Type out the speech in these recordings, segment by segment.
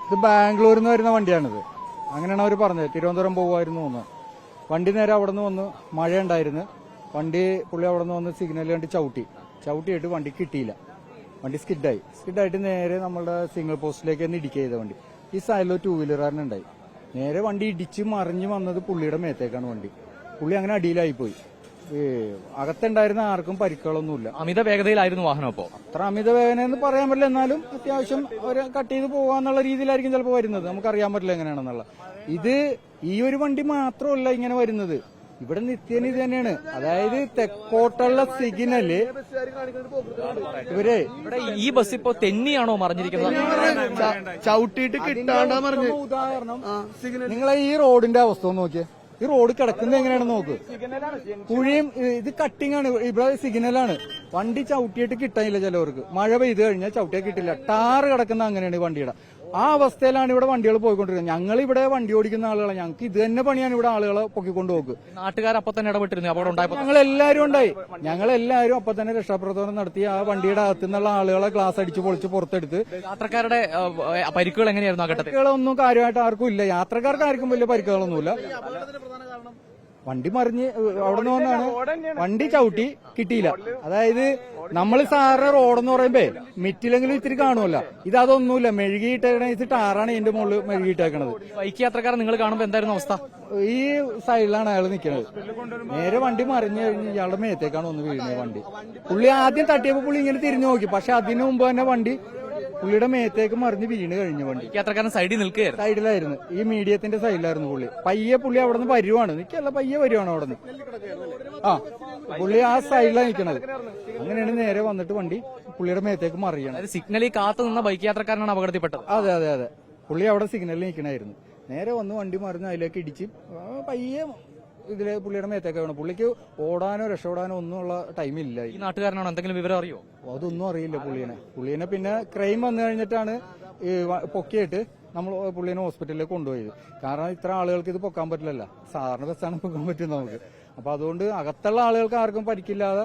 ഇത് ബാംഗ്ലൂരിൽ നിന്ന് വരുന്ന വണ്ടിയാണിത്. അങ്ങനെയാണ് അവർ പറഞ്ഞത്. തിരുവനന്തപുരം പോകുമായിരുന്നു എന്ന്. വണ്ടി നേരെ അവിടെ നിന്ന് വന്ന് മഴ ഉണ്ടായിരുന്നു. പുള്ളി അവിടെ നിന്ന് വന്ന് സിഗ്നൽ കണ്ട് ചവിട്ടിയിട്ട് വണ്ടി കിട്ടിയില്ല. വണ്ടി സ്കിഡായിട്ട് നേരെ നമ്മളുടെ സിഗ്നൽ പോസ്റ്റിലേക്ക് തന്നെ ഇടിക്കുക ചെയ്ത വണ്ടി. ഈ സൈഡിൽ ടൂ വീലറുകാരനുണ്ടായി. നേരെ വണ്ടി ഇടിച്ച് മറിഞ്ഞ് വന്നത് പുള്ളിയുടെ മേത്തേക്കാണ് വണ്ടി. പുള്ളി അങ്ങനെ അടിയിലായിപ്പോയി. അകത്തുണ്ടായിരുന്ന ആർക്കും പരിക്കുകളൊന്നുമില്ല. അമിത വേഗതയിലായിരുന്നു വാഹനം. അപ്പോ അത്ര അമിത വേദന എന്ന് പറയാൻ പറ്റില്ല. എന്നാലും അത്യാവശ്യം ഒരു കട്ട് ചെയ്ത് പോകാന്നുള്ള രീതിയിലായിരിക്കും ചിലപ്പോൾ വരുന്നത്. നമുക്കറിയാൻ പറ്റില്ല എങ്ങനെയാണെന്നുള്ള. ഈ ഒരു വണ്ടി മാത്രമല്ല ഇങ്ങനെ വരുന്നത്. ഇവിടെ നിത്യേന ഇത് തന്നെയാണ്. അതായത് തെക്കോട്ടുള്ള സിഗ്നല് ഇവിടെ ഈ ബസ് ഇപ്പോ തെന്നിയാണോ മറിഞ്ഞിരിക്കുന്നത്? ചവിട്ടിയിട്ട് കിട്ടാണ്ടാ മറിഞ്ഞ്. ഉദാഹരണം, നിങ്ങളെ ഈ റോഡിന്റെ അവസ്ഥ ഒന്ന് നോക്കിയേ. ഈ റോഡ് കിടക്കുന്നത് എങ്ങനെയാണെന്ന് നോക്ക്. കുഴിയും ഇത് കട്ടിംഗ് ആണ്. ഇവിടെ സിഗ്നലാണ്. വണ്ടി ചവിട്ടിയിട്ട് കിട്ടാനില്ല ചിലവർക്ക്. മഴ പെയ്ത് കഴിഞ്ഞാൽ ചവിട്ടിയാൽ കിട്ടില്ല. ടാറ് കിടക്കുന്ന അങ്ങനെയാണ് ഈ വണ്ടിയുടെ. ആ അവസ്ഥയിലാണ് ഇവിടെ വണ്ടികൾ പോയിക്കൊണ്ടിരിക്കുന്നത്. ഞങ്ങൾ ഇവിടെ വണ്ടി ഓടിക്കുന്ന ആളുകളാണ്. ഞങ്ങൾക്ക് ഇത് തന്നെ പണിയാണ് ഇവിടെ ആളുകളെ പൊക്കിക്കൊണ്ട് പോകുക. നാട്ടുകാരപ്പൊ തന്നെ ഇടപെട്ടിരുന്നു അപകടം ഉണ്ടായപ്പോൾ? ഞങ്ങളെല്ലാവരും അപ്പൊ തന്നെ രക്ഷാപ്രവർത്തനം നടത്തി ആ വണ്ടിയുടെ അകത്തു നിന്നുള്ള ആളുകളെ ഗ്ലാസ് അടിച്ച് പൊളിച്ച് പുറത്തെടുത്ത്. യാത്രക്കാരുടെ പരിക്കുകൾ എങ്ങനെയായിരുന്നു? ആ ഘട്ടത്തിൽ ഒന്നും കാര്യമായിട്ട് ആർക്കും ഇല്ല. യാത്രക്കാർക്ക് ആർക്കും വലിയ പരിക്കുകളൊന്നുമില്ല. വണ്ടി മറിഞ്ഞ് അവിടെ നിന്ന് വന്നാണ് വണ്ടി ചവിട്ടി കിട്ടിയില്ല. അതായത് നമ്മൾ സാറിന് റോഡെന്ന് പറയുമ്പോ മിറ്റിലെങ്കിലും ഇത്തിരി കാണുമല്ലോ. ഇതൊന്നുമില്ല. മെഴുകിയിട്ടേക്കണ ഇത് ടാറാണ് ഇതിന്റെ മുകളിൽ മെഴുകിയിട്ടേക്കണത്. ബൈക്ക് യാത്രക്കാരൻ നിങ്ങൾ കാണുമ്പോ എന്തായിരുന്നു അവസ്ഥ? ഈ സൈഡിലാണ് അയാൾ നിൽക്കുന്നത്. നേരെ വണ്ടി മറിഞ്ഞു കഴിഞ്ഞ് ഇയാളുടെ മേത്തേക്കാണ് ഒന്ന് വീഴുന്നത് വണ്ടി. പുള്ളി ആദ്യം തട്ടിയപ്പോ പുള്ളി ഇങ്ങനെ തിരിഞ്ഞു നോക്കി. പക്ഷെ അതിനു മുമ്പ് തന്നെ വണ്ടി പുള്ളിയുടെ മേത്തേക്ക് മറിഞ്ഞ് വീണ് കഴിഞ്ഞു. വണ്ടി യാത്രക്കാരൻ സൈഡിലായിരുന്നു. ഈ മീഡിയത്തിന്റെ സൈഡിലായിരുന്നു പുള്ളി. പുള്ളി അവിടെ നിന്ന് വരുവാണ്. നിൽക്കല്ല, വരുവാണ് അവിടെ നിന്ന്. പുള്ളി ആ സൈഡിലാണ് നിൽക്കണത്. അങ്ങനെയാണ് നേരെ വന്നിട്ട് വണ്ടി പുള്ളിയുടെ മേത്തേക്ക് മറിയണം. സിഗ്നലിൽ കാത്തു നിന്ന ബൈക്ക് യാത്രക്കാരനാണ് അപകടത്തിൽപ്പെട്ടത്. അതെ. പുള്ളി അവിടെ സിഗ്നലിൽ നിൽക്കണായിരുന്നു. നേരെ വന്ന് വണ്ടി മറിഞ്ഞ് അതിലേക്ക് ഇടിച്ച് ഇതിലെ പുള്ളിയുടെ മേത്തേക്ക് വേണം. പുള്ളിക്ക് ഓടാനോ രക്ഷപ്പെടാനോ ഒന്നുമുള്ള ടൈമില്ല. ഈ നാട്ടുകാരനാണോ? എന്തെങ്കിലും വിവരം അറിയോ? അതൊന്നും അറിയില്ല പുള്ളിനെ. പിന്നെ ക്രൈം വന്നു കഴിഞ്ഞിട്ടാണ് പൊക്കിയിട്ട് നമ്മൾ പുള്ളിനെ ഹോസ്പിറ്റലിലേക്ക് കൊണ്ടുപോയത്. കാരണം ഇത്ര ആളുകൾക്ക് ഇത് പൊക്കാൻ പറ്റില്ലല്ലോ. സാറിന് ബസ്സാണ് പൊക്കാൻ പറ്റും നമുക്ക്. അപ്പൊ അതുകൊണ്ട് അകത്തുള്ള ആളുകൾക്ക് ആർക്കും പരിക്കില്ലാതെ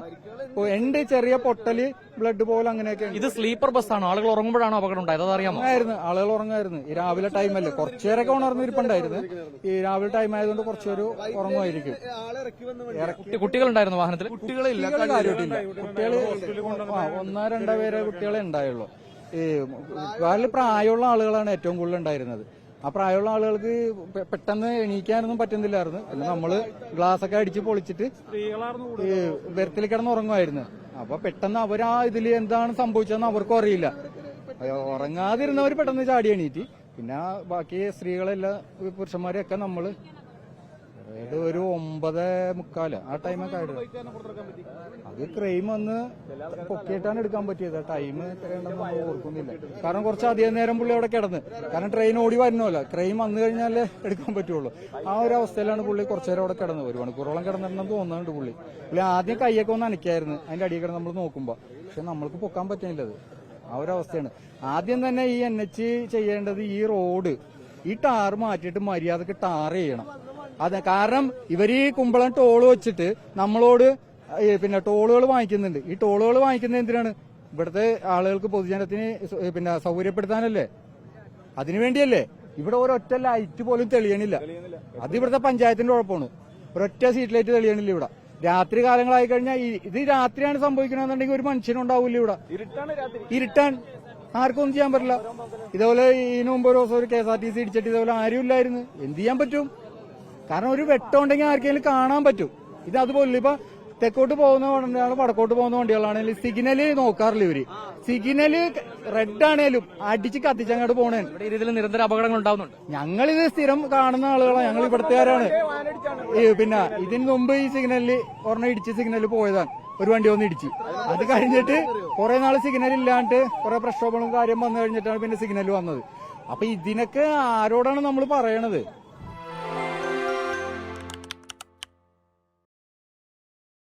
ചെറിയ പൊട്ടല്, ബ്ലഡ് പോലെ അങ്ങനെയൊക്കെ. ഇത് സ്ലീപ്പർ ബസ്സാണ്. ആളുകൾ ഉറങ്ങുമ്പോഴാണോ അപകടം ഉണ്ടായത്? അതറിയാമോ? ആളുകൾ ഉറങ്ങായിരുന്നു. ഈ രാവിലെ ടൈമല്ലേ, കുറച്ചേരൊക്കെ ഉണർന്നിരിപ്പുണ്ടായിരുന്നു. ഈ രാവിലെ ടൈം ആയതുകൊണ്ട് കുറച്ചൊരു ഉറങ്ങുമായിരിക്കും. കുട്ടികളുണ്ടായിരുന്നു വാഹനത്തിൽ? കുട്ടികളില്ല, കാര്യമായിട്ടില്ല. കുട്ടികൾ 1-2 പേരെ കുട്ടികളെ ഉണ്ടായുള്ളൂ. വളരെ പ്രായമുള്ള ആളുകളാണ് ഏറ്റവും കൂടുതൽ ഉണ്ടായിരുന്നത്. ആ പ്രായമുള്ള ആളുകൾക്ക് പെട്ടെന്ന് എണീക്കാനൊന്നും പറ്റുന്നില്ലായിരുന്നു. നമ്മള് ഗ്ലാസ് ഒക്കെ അടിച്ച് പൊളിച്ചിട്ട് ബെർത്തിൽ കിടന്ന് ഉറങ്ങുമായിരുന്നു. അപ്പൊ പെട്ടെന്ന് അവരാ ഇതില് എന്താണ് സംഭവിച്ചതെന്ന് അവർക്കും അറിയില്ല. ഉറങ്ങാതിരുന്നവർ പെട്ടെന്ന് ചാടി എണീറ്റ്. പിന്നെ ബാക്കി സ്ത്രീകളെല്ലാം പുരുഷന്മാരെയൊക്കെ നമ്മള് ഒരു 9:45 ആ ടൈമൊക്കെ ആയിരുന്നു. അത് ക്രൈം വന്ന് പൊക്കിയിട്ടാണ് എടുക്കാൻ പറ്റിയത്. ടൈം എത്രയുണ്ടെന്ന് നമ്മൾ ഓർക്കുന്നില്ല. കാരണം കുറച്ച് അധികം നേരം പുള്ളി അവിടെ കിടന്ന്. കാരണം ട്രെയിൻ ഓടി വരുന്നല്ലോ. ക്രൈം വന്നു കഴിഞ്ഞാലേ എടുക്കാൻ പറ്റുള്ളൂ. ആ ഒരു അവസ്ഥയിലാണ് പുള്ളി കുറച്ചുനേരം അവിടെ കിടന്നത്. 1 മണിക്കൂറോളം കിടന്നിട്ടുണ്ടെന്ന് തോന്നുന്നുണ്ട് പുള്ളി. ആദ്യം കൈയൊക്കെ ഒന്ന് അനക്കായിരുന്നു അതിന്റെ അടിയിൽ കിടന്ന് നമ്മൾ നോക്കുമ്പോ. പക്ഷെ നമ്മൾക്ക് പൊക്കാൻ പറ്റില്ലത്. ആ ഒരു അവസ്ഥയാണ്. ആദ്യം തന്നെ ഈ NH ചെയ്യേണ്ടത് ഈ റോഡ്, ഈ ടാർ മാറ്റിയിട്ട് മര്യാദക്ക് ടാർ ചെയ്യണം. അതെ, കാരണം ഇവര് ഈ കുമ്പളം ടോള് വെച്ചിട്ട് നമ്മളോട് പിന്നെ ടോളുകൾ വാങ്ങിക്കുന്നുണ്ട്. ഈ ടോളുകൾ വാങ്ങിക്കുന്നത് എന്തിനാണ്? ഇവിടുത്തെ ആളുകൾക്ക് പൊതുജനത്തിന് പിന്നെ സൗകര്യപ്പെടുത്താനല്ലേ, അതിനുവേണ്ടിയല്ലേ. ഇവിടെ ഒരൊറ്റ ലൈറ്റ് പോലും തെളിയണില്ല. അത് ഇവിടുത്തെ പഞ്ചായത്തിന്റെ കുഴപ്പമാണ്. ഒരൊറ്റ സ്ട്രീറ്റ് ലൈറ്റ് തെളിയണില്ല ഇവിടെ. രാത്രി കാലങ്ങളായി കഴിഞ്ഞാൽ ഇത് രാത്രിയാണ് സംഭവിക്കണമെന്നുണ്ടെങ്കിൽ ഒരു മനുഷ്യനുണ്ടാവില്ല ഇവിടെ. ഇരുട്ടാൻ ആർക്കും ഒന്നും ചെയ്യാൻ പറ്റില്ല. ഇതേപോലെ ഇതിനു മുമ്പ് ഒരു ദിവസം ഒരു KSRTC ഇടിച്ചിട്ട് ഇതേപോലെ ആരും ഇല്ലായിരുന്നു. എന്ത് ചെയ്യാൻ പറ്റും? കാരണം ഒരു വെട്ടം ഉണ്ടെങ്കിൽ ആർക്കെങ്കിലും കാണാൻ പറ്റും. ഇത് അതുപോലെ ഇപ്പൊ തെക്കോട്ട് പോകുന്ന വണ്ടികളാണ്, വടക്കോട്ട് പോകുന്ന വണ്ടികളാണെങ്കിൽ സിഗ്നല് നോക്കാറില്ല ഇവര്. സിഗ്നല് റെഡ് ആണേലും അടിച്ച് കത്തിച്ചങ്ങോട്ട് പോണേ. ഇതിൽ നിരന്തര അപകടങ്ങൾ ഉണ്ടാവുന്നുണ്ട്. ഞങ്ങളിത് സ്ഥിരം കാണുന്ന ആളുകളാണ്. ഞങ്ങൾ ഇവിടുത്തുകാരാണ്. പിന്നെ ഇതിന് മുമ്പ് ഈ സിഗ്നലിൽ ഇടിച്ച് സിഗ്നലിൽ പോയതാണ്. ഒരു വണ്ടി വന്ന് ഇടിച്ച്. അത് കഴിഞ്ഞിട്ട് കുറെ നാൾ സിഗ്നൽ ഇല്ലാണ്ട് കുറെ പ്രക്ഷോഭങ്ങളും കാര്യം വന്നു കഴിഞ്ഞിട്ടാണ് പിന്നെ സിഗ്നൽ വന്നത്. അപ്പൊ ഇതിനൊക്കെ ആരോടാണ് നമ്മൾ പറയണത്?